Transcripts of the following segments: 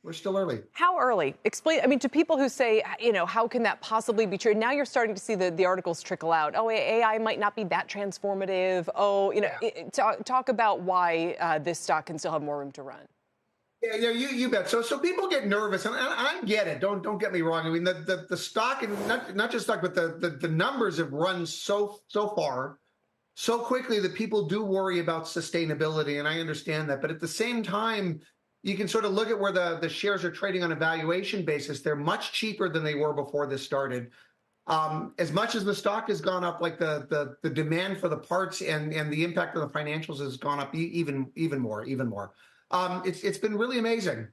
We're still early. How early? Explain. I mean, to people who say, how can that possibly be true? Now you're starting to see the articles trickle out. Oh, AI might not be that transformative. Oh, talk about why this stock can still have more room to run. Yeah, you bet. So people get nervous, and I get it. Don't get me wrong. I mean, the stock, and not just stock, but the numbers have run so far, so quickly that people do worry about sustainability, and I understand that. But at the same time, you can sort of look at where the shares are trading on a valuation basis. They're much cheaper than they were before this started. As much as the stock has gone up, like the demand for the parts and the impact of the financials has gone up even more. It's been really amazing.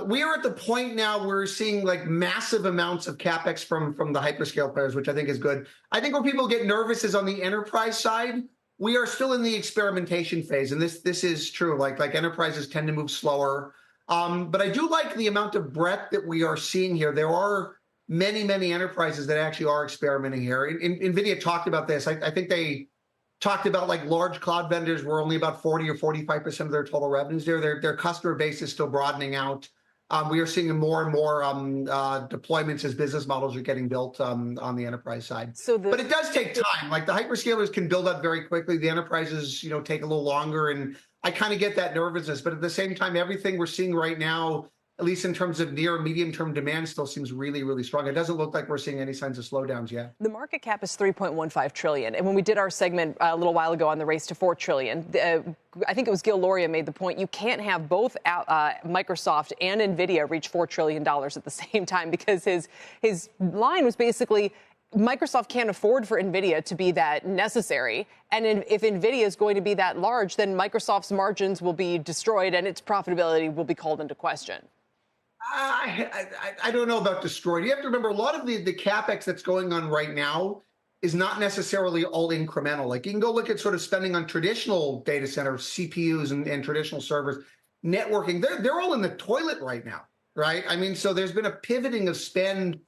We are at the point now where we're seeing like massive amounts of capex from the hyperscale players, which I think is good. I think where people get nervous is on the enterprise side. We are still in the experimentation phase, and this is true. Like enterprises tend to move slower, but I do like the amount of breadth that we are seeing here. There are many enterprises that actually are experimenting here. Nvidia talked about this. I think they talked about like large cloud vendors were only about 40 or 45% of their total revenues there. Their customer base is still broadening out. We are seeing more and more deployments as business models are getting built on the enterprise side. But it does take time. Like the hyperscalers can build up very quickly. The enterprises, take a little longer. And I kind of get that nervousness. But at the same time, everything we're seeing right now, at least in terms of near medium-term demand, still seems really strong. It doesn't look like we're seeing any signs of slowdowns yet. The market cap is $3.15 trillion. And when we did our segment a little while ago on the race to $4 trillion, I think it was Gil Loria made the point, you can't have both Microsoft and Nvidia reach $4 trillion at the same time, because his line was basically, Microsoft can't afford for Nvidia to be that necessary. And if Nvidia is going to be that large, then Microsoft's margins will be destroyed and its profitability will be called into question. I don't know about destroyed. You have to remember, a lot of the capex that's going on right now is not necessarily all incremental. Like you can go look at sort of spending on traditional data centers, CPUs and traditional servers, networking. They're all in the toilet right now, right? I mean, so there's been a pivoting of spend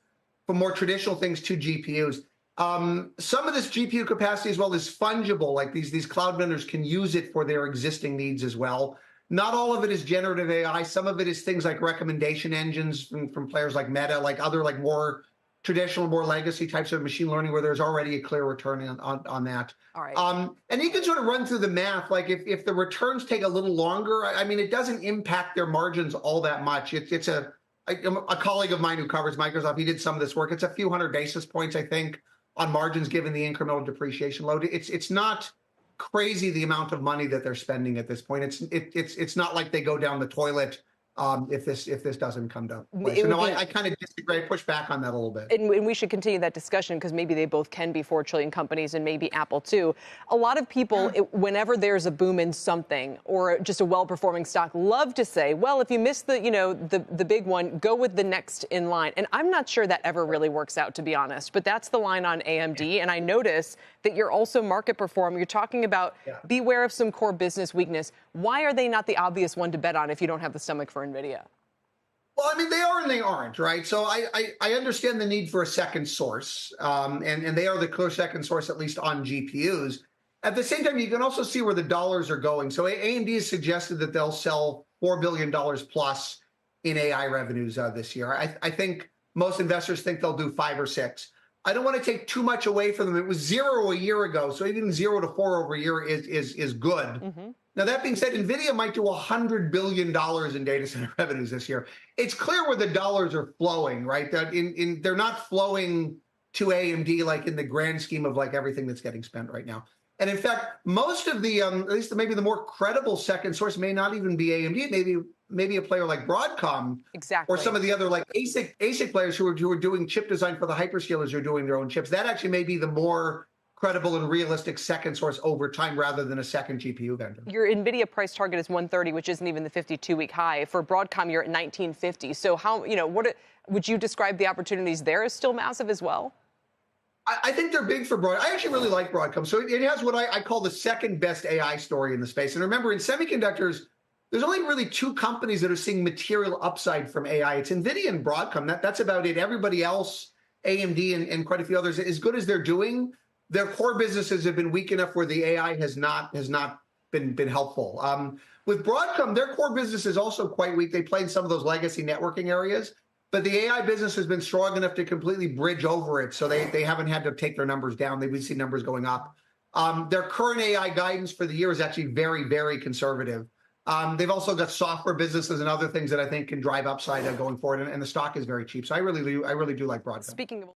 from more traditional things to GPUs. Some of this GPU capacity as well is fungible. Like these cloud vendors can use it for their existing needs as well. Not all of it is generative AI. Some of it is things like recommendation engines from players like Meta, like other like more traditional, more legacy types of machine learning where there's already a clear return on that. All right. And you can sort of run through the math. Like if the returns take a little longer, I mean, it doesn't impact their margins all that much. It's a colleague of mine who covers Microsoft. He did some of this work. It's a few hundred basis points, I think, on margins given the incremental depreciation load. It's not crazy the amount of money that they're spending at this point. It's not like they go down the toilet if this doesn't come down. So no, I kind of disagree. I push back on that a little bit. And we should continue that discussion because maybe they both can be $4 trillion companies and maybe Apple too. A lot of people, whenever there's a boom in something or just a well-performing stock, love to say, well, if you miss the big one, go with the next in line. And I'm not sure that ever really works out, to be honest. But that's the line on AMD. And I notice that you're also market performer. You're talking about beware of some core business weakness. Why are they not the obvious one to bet on if you don't have the stomach for Nvidia? Well, I mean, they are and they aren't, right? So I understand the need for a second source, and they are the clear second source, at least on GPUs. At the same time, you can also see where the dollars are going. So AMD has suggested that they'll sell $4 billion plus in AI revenues this year. I think most investors think they'll do 5 or 6. I don't want to take too much away from them. It was 0 a year ago, so even 0 to 4 over a year is good. Mm-hmm. Now, that being said, Nvidia might do $100 billion in data center revenues this year. It's clear where the dollars are flowing, right? That they're not flowing to AMD like in the grand scheme of like everything that's getting spent right now. And in fact, most of the, at least maybe the more credible second source may not even be AMD. Maybe a player like Broadcom, exactly, or some of the other like ASIC players who are doing chip design for the hyperscalers who are doing their own chips. That actually may be the more credible and realistic second source over time rather than a second GPU vendor. Your Nvidia price target is 130, which isn't even the 52-week high. For Broadcom, you're at 1950. So how, what would you describe the opportunities there as still massive as well? I think they're big for Broadcom. I actually really like Broadcom. So it has what I call the second best AI story in the space. And remember, in semiconductors, there's only really 2 companies that are seeing material upside from AI. It's Nvidia and Broadcom. That's about it. Everybody else, AMD and quite a few others, as good as they're doing, their core businesses have been weak enough where the AI has not been helpful. With Broadcom, their core business is also quite weak. They play in some of those legacy networking areas, but the AI business has been strong enough to completely bridge over it. So they haven't had to take their numbers down. We've seen numbers going up. Their current AI guidance for the year is actually very, very conservative. They've also got software businesses and other things that I think can drive upside going forward, and the stock is very cheap. So I really do like Broadcom. Speaking of